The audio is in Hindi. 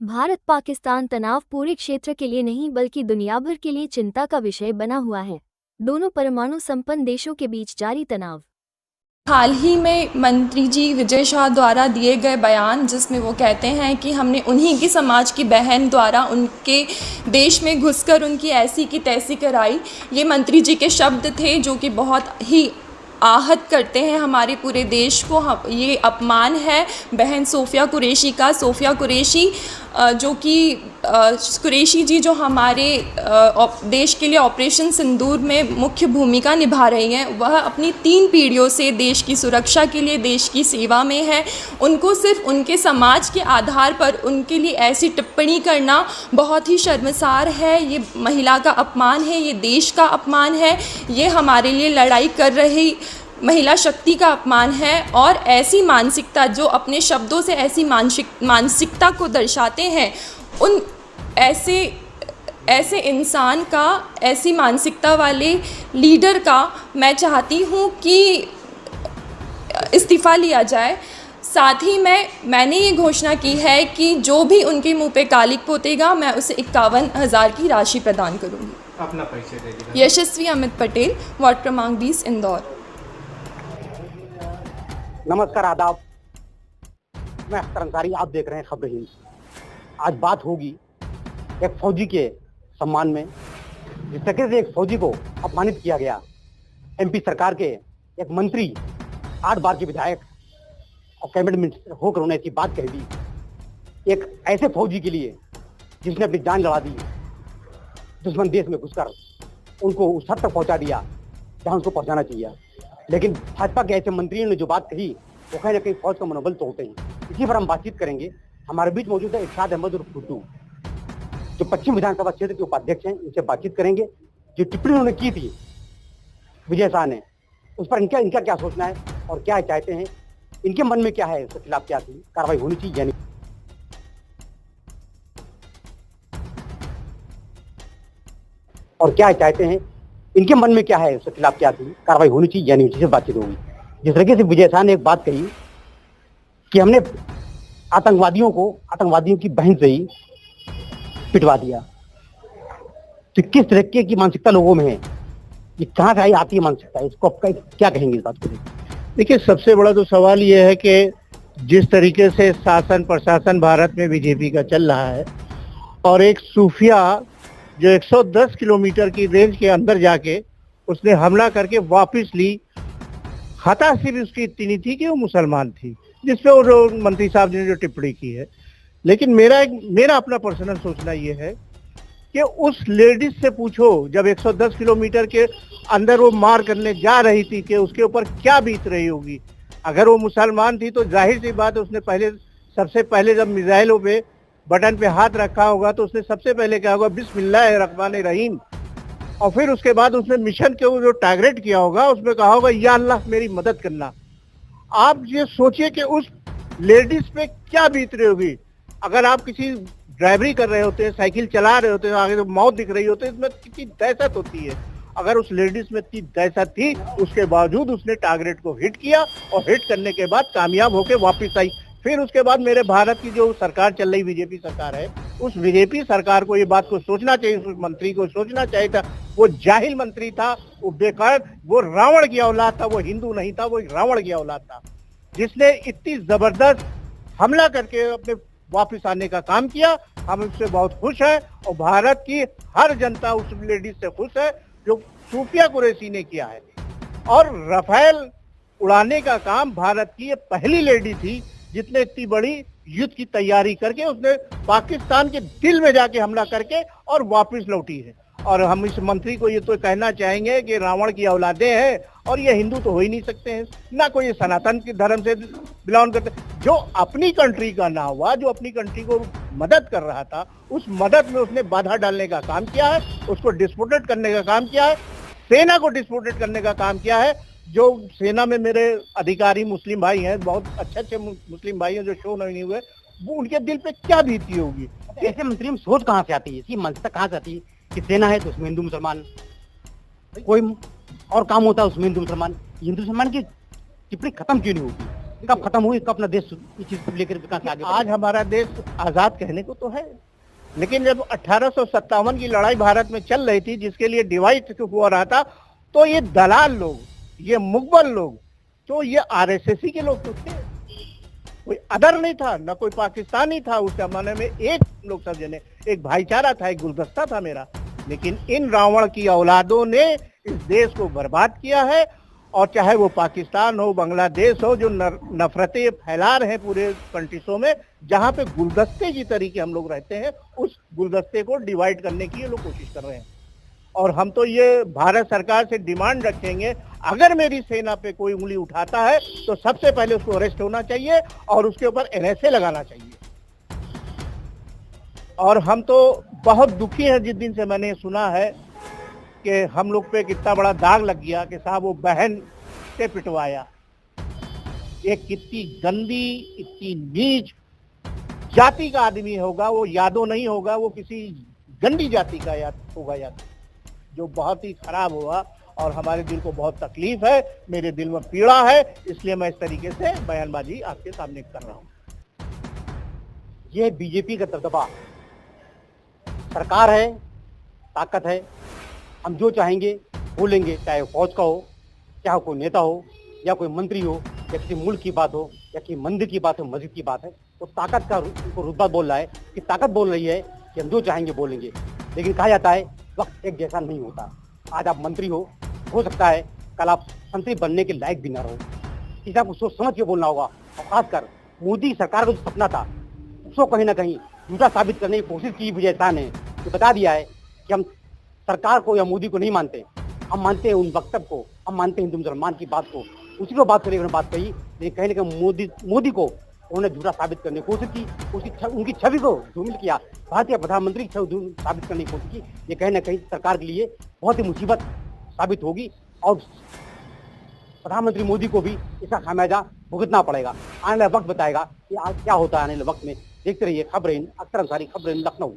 भारत पाकिस्तान तनाव पूरे क्षेत्र के लिए नहीं बल्कि दुनिया भर के लिए चिंता का विषय बना हुआ है। दोनों परमाणु संपन्न देशों के बीच जारी तनाव। हाल ही में मंत्री जी विजय शाह द्वारा दिए गए बयान, जिसमें वो कहते हैं कि हमने उन्हीं की समाज की बहन द्वारा उनके देश में घुसकर उनकी ऐसी की तैसी कराई। ये मंत्री जी के शब्द थे जो कि बहुत ही आहत करते हैं हमारे पूरे देश को। ये अपमान है बहन सोफिया कुरैशी का। सोफिया कुरैशी जो कि कुरैशी जी जो हमारे देश के लिए ऑपरेशन सिंदूर में मुख्य भूमिका निभा रही हैं, वह अपनी 3 पीढ़ियों से देश की सुरक्षा के लिए देश की सेवा में है। उनको सिर्फ उनके समाज के आधार पर उनके लिए ऐसी टिप्पणी करना बहुत ही शर्मसार है। ये महिला का अपमान है, ये देश का अपमान है, ये हमारे लिए लड़ाई कर रही महिला शक्ति का अपमान है। और ऐसी मानसिकता जो अपने शब्दों से ऐसी मानसिकता को दर्शाते हैं, उन ऐसे इंसान का, ऐसी मानसिकता वाले लीडर का मैं चाहती हूँ कि इस्तीफ़ा लिया जाए। साथ ही मैंने ये घोषणा की है कि जो भी उनके मुंह पे कालिक पोतेगा, मैं उसे 51,000 की राशि प्रदान करूँगी। अपना परिचय दे दीजिए। यशस्वी अमित पटेल, वार्ड क्रमांक 20, इंदौर। नमस्कार, आदाब। मैं अख्तर अंसारी, आप देख रहे हैं खबर हिंद। आज बात होगी एक फौजी के सम्मान में। जिस तरीके से एक फौजी को अपमानित किया गया, एमपी सरकार के एक मंत्री, 8 बार के विधायक और कैबिनेट मिनिस्टर होकर उन्हें ऐसी बात कह दी। एक ऐसे फौजी के लिए जिसने अपनी जान लड़ा दी, दुश्मन देश में घुसकर उनको उस हद तक पहुंचा दिया जहां उसको पहुंचाना चाहिए। लेकिन भाजपा के ऐसे मंत्रियों ने जो बात कही, वो कहीं ना कहीं फौज का मनोबल तोड़ते हैं। इसी पर हम बातचीत करेंगे। हमारे बीच मौजूद है इरशाद अहमद और फुट्टू, जो पश्चिम विधानसभा क्षेत्र के उपाध्यक्ष हैं। इनसे बातचीत करेंगे। जो टिप्पणी उन्होंने की थी विजय शाह ने, उस पर इनका क्या सोचना है और क्या चाहते हैं, इनके मन में क्या है, उसके खिलाफ क्या कार्रवाई होनी चाहिए या नहीं। और क्या चाहते हैं, इनके मन में क्या है, उसके खिलाफ क्या कार्रवाई होनी चाहिए या नहीं, उसी से बातचीत होगी। जिस तरीके से विजय शाह ने एक बात कही कि हमने आतंकवादियों की बहन से ही पिटवा दिया, तो किस तरीके की मानसिकता लोगों में है, ये कहाँ से आती है मानसिकता, इसको आप क्या कहेंगे इस बात को? देखिए, सबसे बड़ा तो सवाल ये है कि जिस तरीके से शासन प्रशासन भारत में बीजेपी का चल रहा है, और एक सूफिया जो 110 किलोमीटर की रेंज के अंदर जाके उसने हमला करके वापस ली। हताशा भी उसकी इतनी नहीं थी कि वो मुसलमान थी, जिसपे वो मंत्री साहब ने जो टिप्पणी की है। लेकिन मेरा अपना पर्सनल सोचना ये है कि उस लेडीज से पूछो, जब 110 किलोमीटर के अंदर वो मार करने जा रही थी, कि उसके ऊपर क्या बीत रही होगी। अगर वो मुसलमान थी तो जाहिर सी बात है, उसने सबसे पहले जब मिसाइलों पे बटन पे हाथ रखा होगा तो उसने सबसे पहले क्या होगा, बिस्मिल्लाहिर्रहमानिर्रहीम, और फिर उसके बाद उसने मिशन के जो टारगेट किया होगा उसमें कहा होगा, या अल्लाह मेरी मदद करना। आप ये सोचिए कि उस लेडीज पे क्या बीत रही होगी। अगर आप किसी ड्राइवरी कर रहे होते हैं, साइकिल चला रहे होते हैं, आगे तो मौत दिख रही होती है, इसमें कितनी दहशत होती है। अगर उस लेडीज में इतनी दहशत थी, उसके बावजूद उसने टारगेट को हिट किया, और हिट करने के बाद कामयाब होकर वापस आई। फिर उसके बाद मेरे भारत की जो सरकार चल रही बीजेपी सरकार है, उस बीजेपी सरकार को ये बात को सोचना चाहिए, उस मंत्री को सोचना चाहिए था। वो जाहिल मंत्री था, वो बेकार, वो रावण की औलाद था, वो हिंदू नहीं था, वो रावण की औलाद था, जिसने इतनी जबरदस्त हमला करके अपने वापस आने का काम किया। हम उससे बहुत खुश हैं, और भारत की हर जनता उस लेडीज से खुश है जो सूफिया कुरैशी ने किया है। और राफेल उड़ाने का काम भारत की ये पहली लेडी थी जितने इतनी बड़ी युद्ध की तैयारी करके उसने पाकिस्तान के दिल में जाके हमला करके और वापस लौटी है। और हम इस मंत्री को ये तो कहना चाहेंगे कि रावण की औलादे हैं, और ये हिंदू तो हो ही नहीं सकते हैं, ना कोई ये सनातन के धर्म से बिलोंग करते। जो अपनी कंट्री का ना हुआ, जो अपनी कंट्री को मदद कर रहा था, उस मदद में उसने बाधा डालने का काम किया है, उसको डिस्पोटेड करने का काम किया है, सेना को डिस्पोटेड करने का काम किया है। जो सेना में मेरे अधिकारी मुस्लिम भाई हैं, बहुत अच्छे मुस्लिम भाई हैं जो शो नहीं हुए, वो उनके दिल पे क्या बीती होगी। ऐसे मंत्री में सोच कहाँ से आती है, इसकी मानसिकता कहाँ से आती है कि सेना है तो उसमें हिंदू मुसलमान, कोई और काम होता है उसमें हिंदू मुसलमान की टिप्पणी खत्म क्यों नहीं होती? कब खत्म हुई, कब अपना देश इस चीज को लेकर विकास आगे आज हमारा देश आजाद कहने को तो है, लेकिन जब 1857 की लड़ाई भारत में चल रही थी, जिसके लिए डिवाइड हो रहा था, तो ये दलाल लोग, ये मुगल लोग, तो ये आरएसएस के लोग तो थे, कोई अदर नहीं था, न कोई पाकिस्तानी था उस जमाने में। एक लोग सब जने, एक भाईचारा था, एक गुलदस्ता था मेरा। लेकिन इन रावण की औलादों ने इस देश को बर्बाद किया है, और चाहे वो पाकिस्तान हो, बांग्लादेश हो, जो नफरतें फैला रहे हैं पूरे कंट्रीजों में, जहां पे गुलदस्ते की तरीके हम लोग रहते हैं, उस गुलदस्ते को डिवाइड करने की ये लोग कोशिश कर रहे हैं। और हम तो ये भारत सरकार से डिमांड रखेंगे, अगर मेरी सेना पे कोई उंगली उठाता है तो सबसे पहले उसको अरेस्ट होना चाहिए और उसके ऊपर एनएसए लगाना चाहिए। और हम तो बहुत दुखी हैं जिस दिन से मैंने सुना है कि हम लोग पे कितना बड़ा दाग लग गया कि साहब वो बहन से पिटवाया। ये कितनी गंदी, इतनी नीच जाति का आदमी होगा, वो यादव नहीं होगा, वो किसी गंदी जाति का होगा यादव, जो बहुत ही खराब हुआ। और हमारे दिल को बहुत तकलीफ है, मेरे दिल में पीड़ा है, इसलिए मैं इस तरीके से बयानबाजी आपके सामने कर रहा हूँ। ये बीजेपी का दबदबा, सरकार है, ताकत है, हम जो चाहेंगे बोलेंगे, चाहे फौज का हो, चाहे कोई नेता हो या कोई मंत्री हो, या किसी मुल्क की बात हो, या किसी मंदिर की बात हो, मस्जिद की बात है, तो ताकत का उनको रुतबा बोल रहा है कि ताकत बोल रही है कि हम जो चाहेंगे बोलेंगे। लेकिन कहा जाता है वक्त एक जैसा नहीं होता। आज आप मंत्री हो सकता है कल आप मंत्री बनने के लायक भी ना रहो। इसे आपको सोच समझ के बोलना होगा। और खासकर मोदी सरकार का जो सपना था, उसको कहीं ना कहीं झूठा साबित करने की कोशिश की विजय शाह ने, तो बता दिया है कि हम सरकार को या मोदी को नहीं मानते, हम मानते हैं उन वक्तव्य को, हम मानते हैं हिंदू मुसलमान की बात को। उसी को बात करके बात कही, लेकिन कहीं ना कहीं मोदी को उन्होंने झूठा साबित करने की कोशिश की, उनकी छवि को धूमिल किया, भारतीय प्रधानमंत्री की छवि साबित करने की कोशिश की। ये कहीं ना कहीं सरकार के लिए बहुत ही मुसीबत साबित होगी और प्रधानमंत्री मोदी को भी इसका खामियाजा भुगतना पड़ेगा। आने वाला वक्त बताएगा कि आज क्या होता है। आने वाले वक्त में देखते रहिए खबरें, अख्तर अंसारी, खबरें, लखनऊ।